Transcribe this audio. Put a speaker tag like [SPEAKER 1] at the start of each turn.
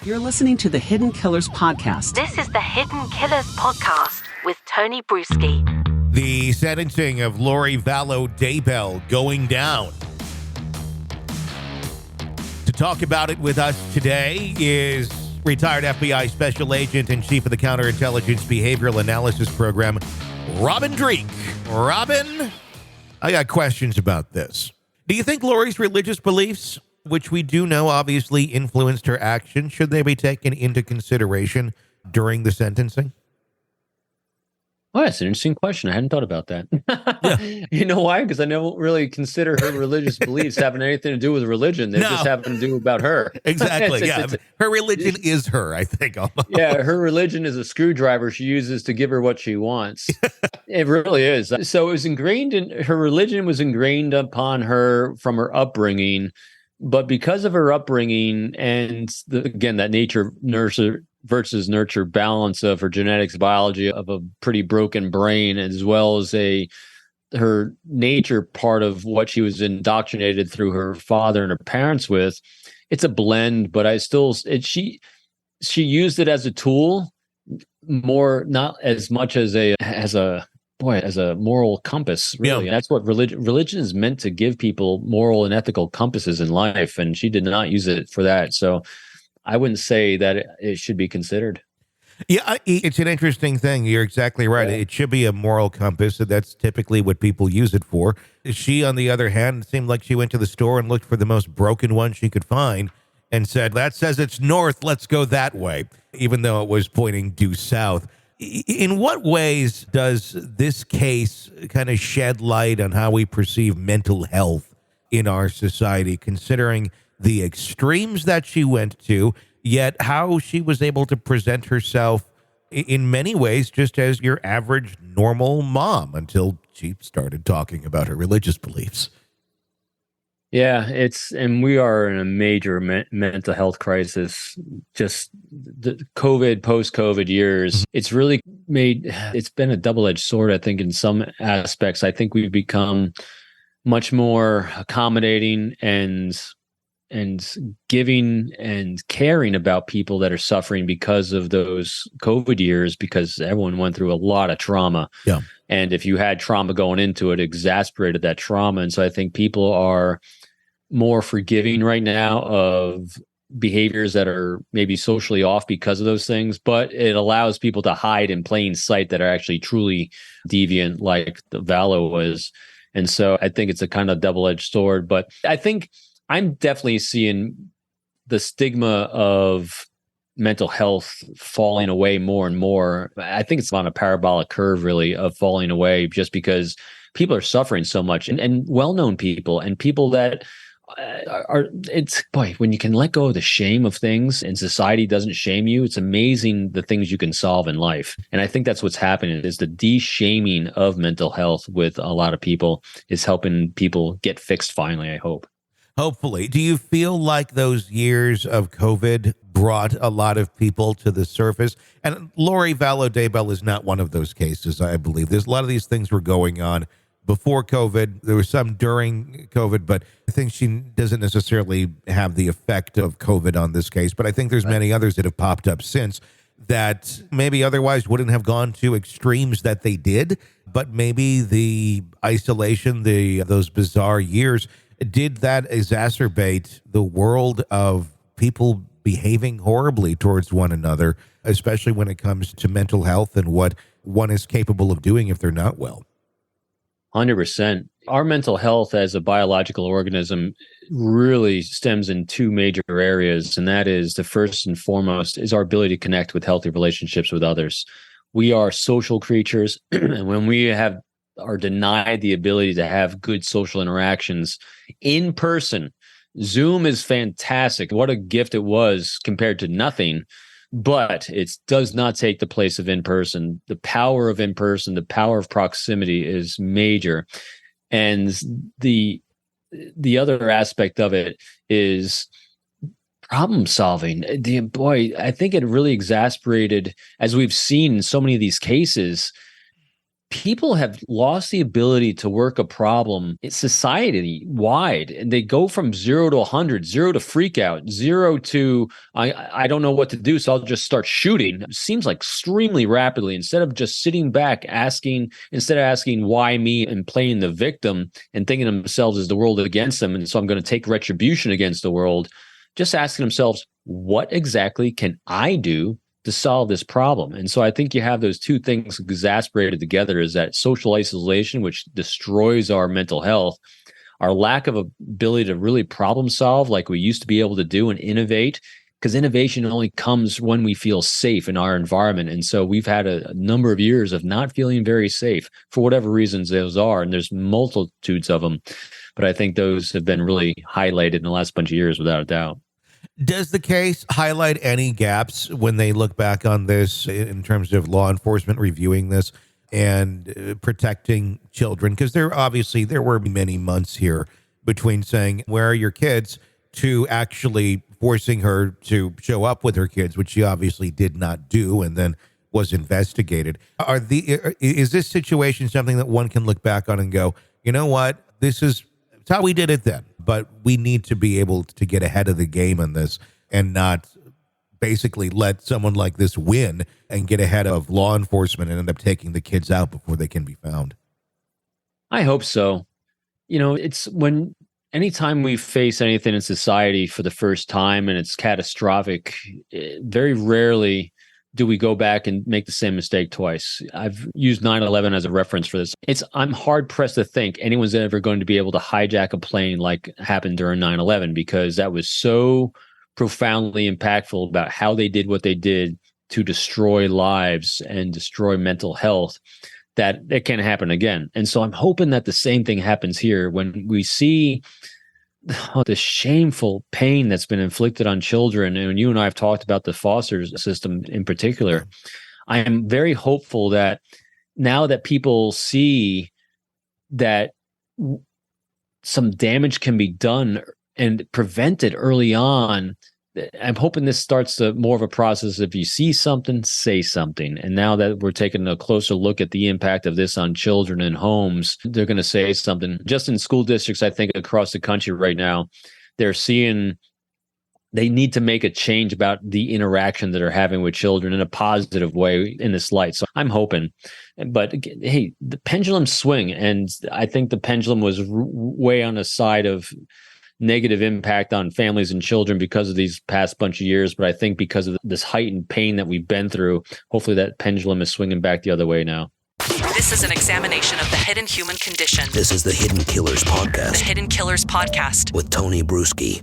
[SPEAKER 1] You're listening to the Hidden Killers Podcast.
[SPEAKER 2] This is the Hidden Killers Podcast with Tony Brueski.
[SPEAKER 3] The sentencing of Lori Vallow Daybell going down. To talk about it with us today is retired FBI Special Agent and Chief of the Counterintelligence Behavioral Analysis Program, Dreeke. Robin, I got questions about this. Do you think Lori's religious beliefs, which we do know obviously influenced her action, should they be taken into consideration during the sentencing?
[SPEAKER 4] Oh, that's an interesting question. I hadn't thought about that.
[SPEAKER 3] Yeah.
[SPEAKER 4] You know why? Because I don't really consider her religious beliefs having anything to do with religion. They just have to do about her.
[SPEAKER 3] Exactly. Her religion is her, I think. Almost.
[SPEAKER 4] Yeah, her religion is a screwdriver she uses to give her what she wants. It really is. So it was ingrained in her religion was ingrained upon her from her upbringing. But because of her upbringing and again, that nature nurture versus nurture balance of her genetics, biology, of a pretty broken brain, as well as her nature part of what she was indoctrinated through her father and her parents with, it's a blend. But she used it as a tool, more not as much as a moral compass, really. Yeah. That's what religion is meant to give people, moral and ethical compasses in life. And she did not use it for that. So I wouldn't say that it should be considered.
[SPEAKER 3] Yeah, it's an interesting thing. You're exactly right. Yeah. It should be a moral compass. That's typically what people use it for. She, on the other hand, it seemed like she went to the store and looked for the most broken one she could find and said, that says it's north, let's go that way, even though it was pointing due south. In what ways does this case kind of shed light on how we perceive mental health in our society, considering the extremes that she went to, yet how she was able to present herself in many ways just as your average normal mom until she started talking about her religious beliefs?
[SPEAKER 4] Yeah, and we are in a major mental health crisis. Just the post-COVID years, it's really it's been a double-edged sword, I think, in some aspects. I think we've become much more accommodating and giving and caring about people that are suffering because of those COVID years, because everyone went through a lot of trauma.
[SPEAKER 3] Yeah.
[SPEAKER 4] And if you had trauma going into it, exasperated that trauma. And so I think people are more forgiving right now of behaviors that are maybe socially off because of those things, but it allows people to hide in plain sight that are actually truly deviant, like the Vallow was. And so I think it's a kind of double-edged sword, but I think I'm definitely seeing the stigma of mental health falling away more and more. I think it's on a parabolic curve, really, of falling away just because people are suffering so much, and well-known people and people that when you can let go of the shame of things and society doesn't shame you, it's amazing the things you can solve in life. And I think that's what's happening is the de-shaming of mental health with a lot of people is helping people get fixed finally, I hope.
[SPEAKER 3] Hopefully. Do you feel like those years of COVID brought a lot of people to the surface? And Lori Vallow Daybell is not one of those cases, I believe. There's a lot of these things were going on before COVID. There was some during COVID, but I think she doesn't necessarily have the effect of COVID on this case. But I think there's many others that have popped up since that maybe otherwise wouldn't have gone to extremes that they did. But maybe the isolation, those bizarre years, did that exacerbate the world of people behaving horribly towards one another, especially when it comes to mental health and what one is capable of doing if they're not well?
[SPEAKER 4] 100%. Our mental health as a biological organism really stems in two major areas, and that is the first and foremost is our ability to connect with healthy relationships with others. We are social creatures, and when we are denied the ability to have good social interactions in person, Zoom is fantastic. What a gift it was compared to nothing. But it does not take the place of in-person. The power of in-person, the power of proximity is major. And the other aspect of it is problem solving. I think it really exasperated, as we've seen in so many of these cases, people have lost the ability to work a problem. It's society wide, and they go from 0 to 100, 0 to freak out, 0 to I don't know what to do, so I'll just start shooting. It seems like extremely rapidly, instead of just sitting back instead of asking why me and playing the victim and thinking to themselves, is the world against them, and so I'm going to take retribution against the world, just asking themselves, what exactly can I do to solve this problem? And so I think you have those two things exasperated together, is that social isolation, which destroys our mental health, our lack of ability to really problem solve like we used to be able to do and innovate, because innovation only comes when we feel safe in our environment. And so we've had a number of years of not feeling very safe for whatever reasons those are. And there's multitudes of them. But I think those have been really highlighted in the last bunch of years, without a doubt.
[SPEAKER 3] Does the case highlight any gaps when they look back on this in terms of law enforcement reviewing this and protecting children? Because there were many months here between saying, where are your kids, to actually forcing her to show up with her kids, which she obviously did not do and then was investigated. Is this situation something that one can look back on and go, you know what, it's how we did it then, but we need to be able to get ahead of the game on this and not basically let someone like this win and get ahead of law enforcement and end up taking the kids out before they can be found?
[SPEAKER 4] I hope so. It's anytime we face anything in society for the first time and it's catastrophic, very rarely do we go back and make the same mistake twice. I've used 9/11 as a reference for this. I'm hard pressed to think anyone's ever going to be able to hijack a plane like happened during 9/11, because that was so profoundly impactful about how they did what they did to destroy lives and destroy mental health, that it can't happen again. And so I'm hoping that the same thing happens here when we see the shameful pain that's been inflicted on children. And you and I have talked about the foster system in particular. I am very hopeful that now that people see that some damage can be done and prevented early on, I'm hoping this starts to more of a process. If you see something, say something. And now that we're taking a closer look at the impact of this on children and homes, they're going to say something. Just in school districts, I think across the country right now, they're seeing they need to make a change about the interaction that they're having with children in a positive way in this light. So I'm hoping. But hey, the pendulum swing. And I think the pendulum was way on the side of negative impact on families and children because of these past bunch of years. But I think because of this heightened pain that we've been through, hopefully that pendulum is swinging back the other way now.
[SPEAKER 1] This is an examination of the hidden human condition.
[SPEAKER 5] This is the Hidden Killers Podcast.
[SPEAKER 1] The Hidden Killers Podcast
[SPEAKER 5] with Tony Brueski.